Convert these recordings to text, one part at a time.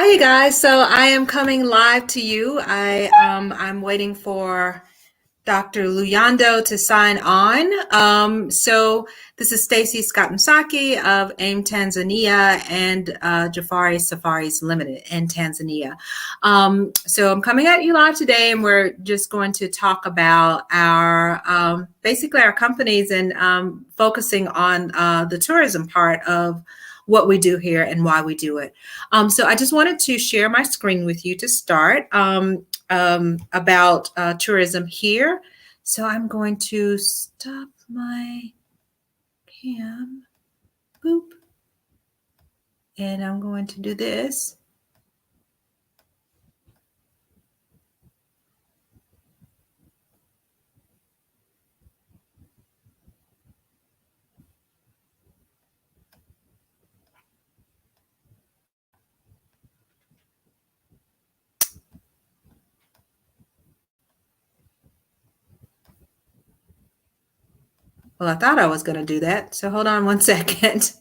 Hi, you guys. So I am coming live to you. I'm waiting for Dr. Luyando to sign on. So this is Stacy Scott Msaki of AIM Tanzania and Jafari Safaris Limited in Tanzania. So I'm coming at you live today, and we're just going to talk about our basically our companies and focusing on the tourism part of what we do here and why we do it. So I just wanted to share my screen with you to start about tourism here. So I'm going to stop my cam, boop, and I'm going to do this. Well, I thought I was going to do that. So hold on one second.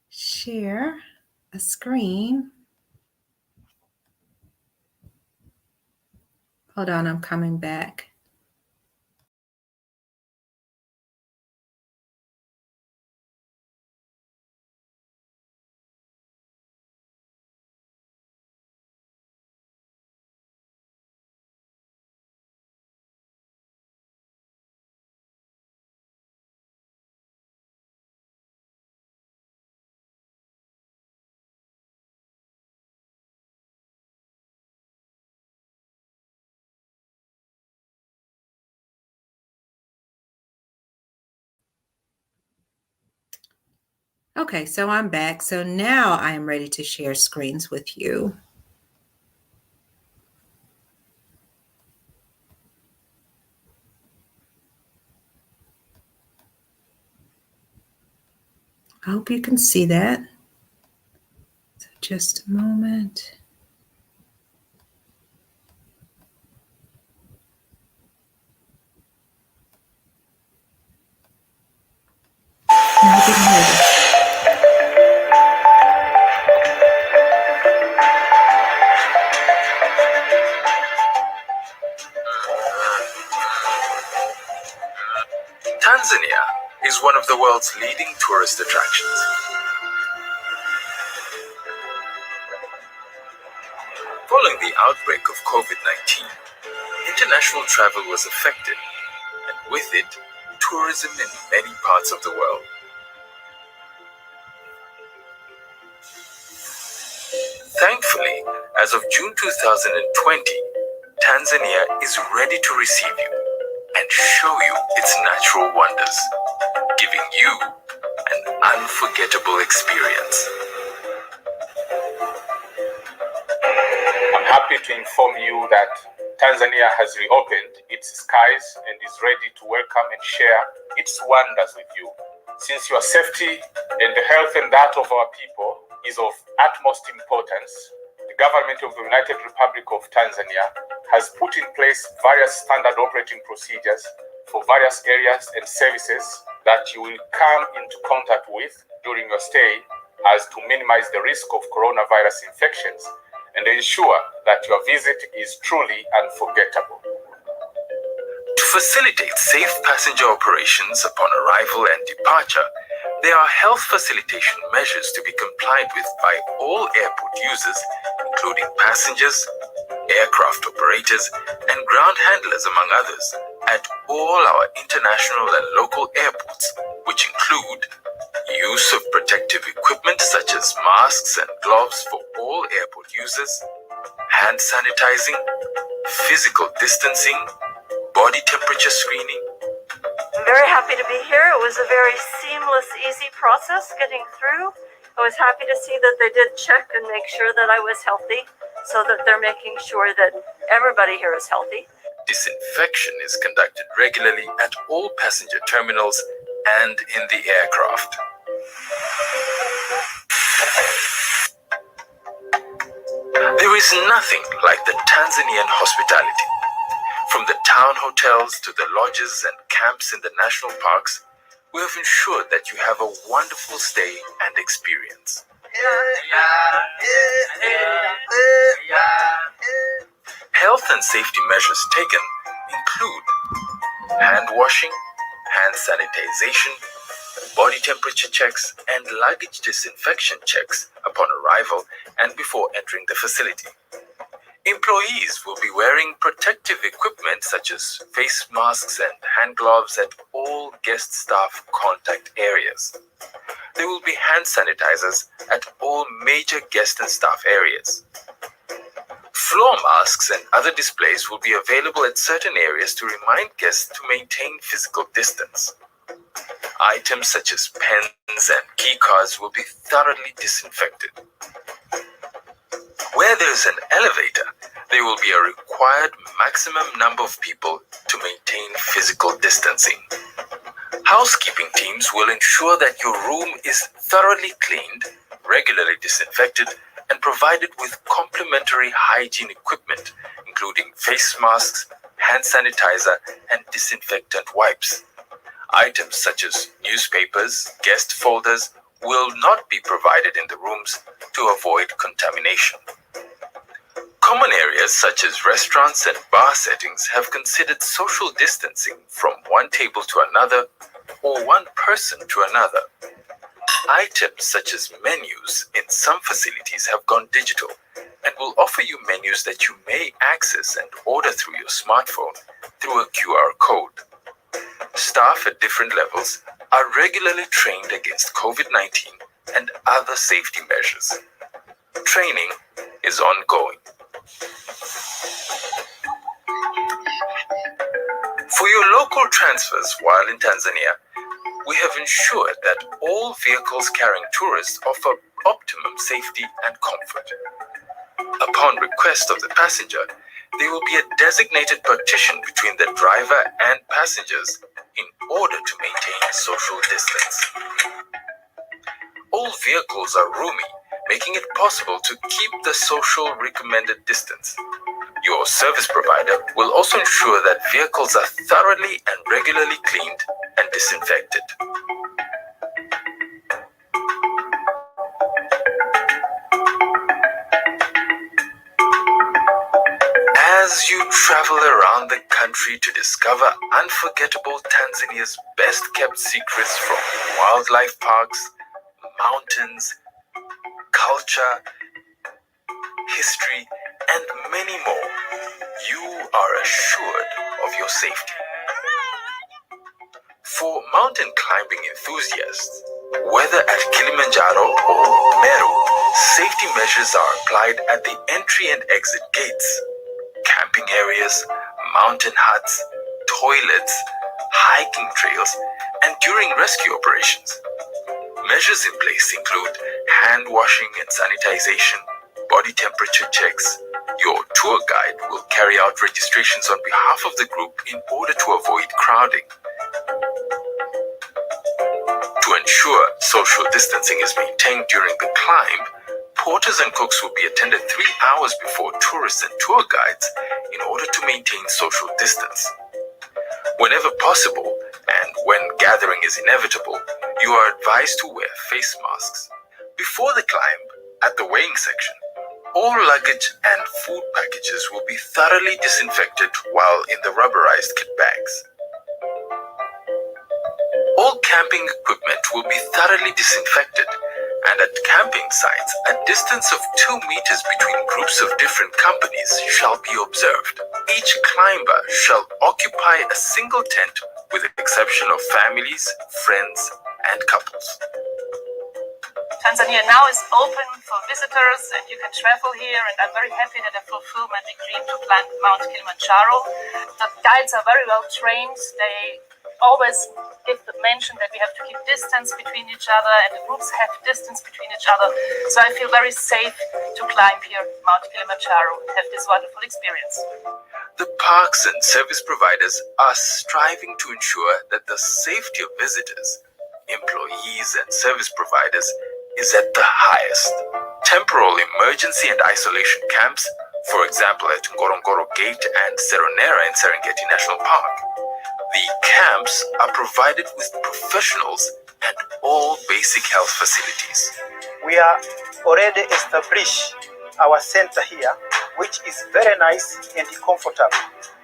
Share a screen. Hold on, I'm coming back. Okay, so I'm back. So now I am ready to share screens with you. I hope you can see that. So just a moment. Now I can hear this. Tanzania is one of the world's leading tourist attractions. Following the outbreak of COVID-19, international travel was affected, and with it, tourism in many parts of the world. Thankfully, as of June 2020, Tanzania is ready to receive you and show you its natural wonders, giving you an unforgettable experience. I'm happy to inform you that Tanzania has reopened its skies and is ready to welcome and share its wonders with you. Since your safety and the health and that of our people is of utmost importance, the government of the United Republic of Tanzania has put in place various standard operating procedures for various areas and services that you will come into contact with during your stay, as to minimize the risk of coronavirus infections and ensure that your visit is truly unforgettable. To facilitate safe passenger operations upon arrival and departure, there are health facilitation measures to be complied with by all airport users, including passengers, aircraft operators, and ground handlers, among others, at all our international and local airports, which include use of protective equipment such as masks and gloves for all airport users, hand sanitizing, physical distancing, body temperature screening. I'm very happy to be here. It was a very seamless, easy process getting through. I was happy to see that they did check and make sure that I was healthy, so that they're making sure that everybody here is healthy. Disinfection is conducted regularly at all passenger terminals and in the aircraft. There is nothing like the Tanzanian hospitality. From the town hotels to the lodges and camps in the national parks, we have ensured that you have a wonderful stay and experience. Health and safety measures taken include hand washing, hand sanitization, body temperature checks, and luggage disinfection checks upon arrival and before entering the facility. Employees will be wearing protective equipment such as face masks and hand gloves at all guest staff contact areas. There will be hand sanitizers at all major guest and staff areas. Floor masks and other displays will be available at certain areas to remind guests to maintain physical distance. Items such as pens and key cards will be thoroughly disinfected. Where there is an elevator, there will be a required maximum number of people to maintain physical distancing. Housekeeping teams will ensure that your room is thoroughly cleaned, regularly disinfected, and provided with complementary hygiene equipment, including face masks, hand sanitizer, and disinfectant wipes. Items such as newspapers, guest folders will not be provided in the rooms to avoid contamination. Common areas such as restaurants and bar settings have considered social distancing from one table to another or one person to another. Items such as menus in some facilities have gone digital and will offer you menus that you may access and order through your smartphone through a QR code. Staff at different levels are regularly trained against COVID-19 and other safety measures. Training is ongoing. For your local transfers while in Tanzania, we have ensured that all vehicles carrying tourists offer optimum safety and comfort. Upon request of the passenger, there will be a designated partition between the driver and passengers in order to maintain social distance. All vehicles are roomy, making it possible to keep the social recommended distance. Your service provider will also ensure that vehicles are thoroughly and regularly cleaned and disinfected. As you travel around the country to discover unforgettable Tanzania's best-kept secrets from wildlife parks, mountains, culture, history, and many more, you are assured of your safety. For mountain climbing enthusiasts, whether at Kilimanjaro or Meru, safety measures are applied at the entry and exit gates. Camping areas, mountain huts, toilets, hiking trails, and during rescue operations. Measures in place include hand washing and sanitization, body temperature checks. Your tour guide will carry out registrations on behalf of the group in order to avoid crowding. To ensure social distancing is maintained during the climb, porters and cooks will be attended 3 hours before tourists and tour guides in order to maintain social distance. Whenever possible, and when gathering is inevitable, you are advised to wear face masks. Before the climb, at the weighing section, all luggage and food packages will be thoroughly disinfected while in the rubberized kit bags. All camping equipment will be thoroughly disinfected, and at camping sites, a distance of 2 meters between groups of different companies shall be observed. Each climber shall occupy a single tent with the exception of families, friends, and couples. Tanzania now is open for visitors and you can travel here, and I'm very happy that I fulfilled my dream to climb Mount Kilimanjaro. The guides are very well trained. They always give the mention that we have to keep distance between each other and the groups have distance between each other. So I feel very safe to climb here Mount Kilimanjaro and have this wonderful experience. The parks and service providers are striving to ensure that the safety of visitors, employees, and service providers is at the highest. Temporal emergency and isolation camps, for example at Ngorongoro Gate and Seronera in Serengeti National Park. The camps are provided with professionals and all basic health facilities. We are already established our center here, which is very nice and comfortable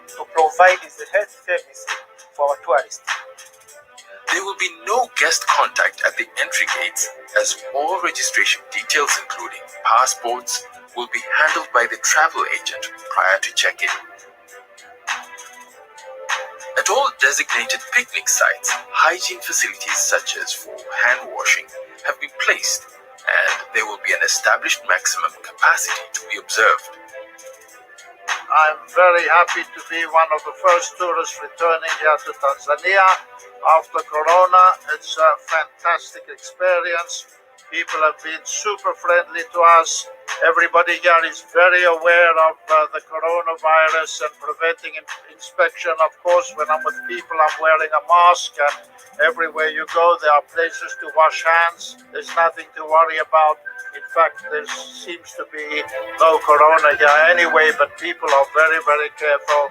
to provide the health service for our tourists. There will be no guest contact at the entry gates, as all registration details, including passports, will be handled by the travel agent prior to check-in. At all designated picnic sites, hygiene facilities such as for hand washing have been placed, and there will be an established maximum capacity to be observed. I'm very happy to be one of the first tourists returning here to Tanzania after Corona. It's a fantastic experience. People have been super friendly to us. Everybody here is very aware of the coronavirus and preventing inspection. Of course, when I'm with people, I'm wearing a mask, and everywhere you go, there are places to wash hands. There's nothing to worry about. In fact, there seems to be no corona here anyway, but people are very, very careful.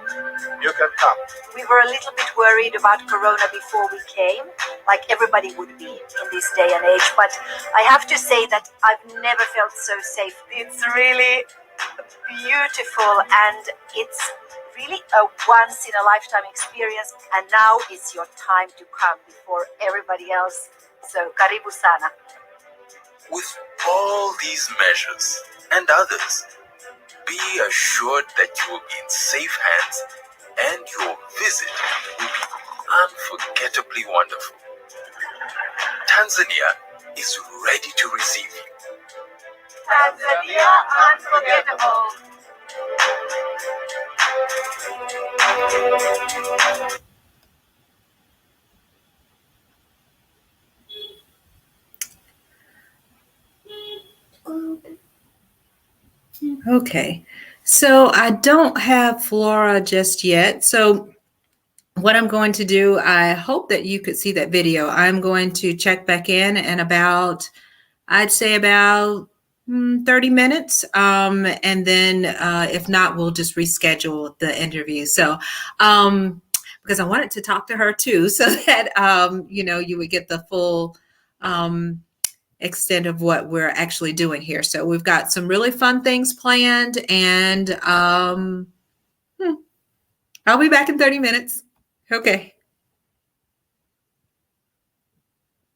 You can come. We were a little bit worried about corona before we came, like everybody would be in this day and age. But I have to say that I've never felt so safe. It's really beautiful, and it's really a once-in-a-lifetime experience. And now it's your time to come before everybody else. So, karibu sana. With all these measures and others, be assured that you will be in safe hands and your visit will be unforgettably wonderful. Tanzania is ready to receive you. Tanzania unforgettable. Okay, so I don't have Flora just yet. So what I'm going to do, I hope that you could see that video. I'm going to check back in about, I'd say about 30 minutes. And then if not, we'll just reschedule the interview. So, because I wanted to talk to her too, so that, you would get the full extent of what we're actually doing here. So we've got some really fun things planned, and I'll be back in 30 minutes. Okay.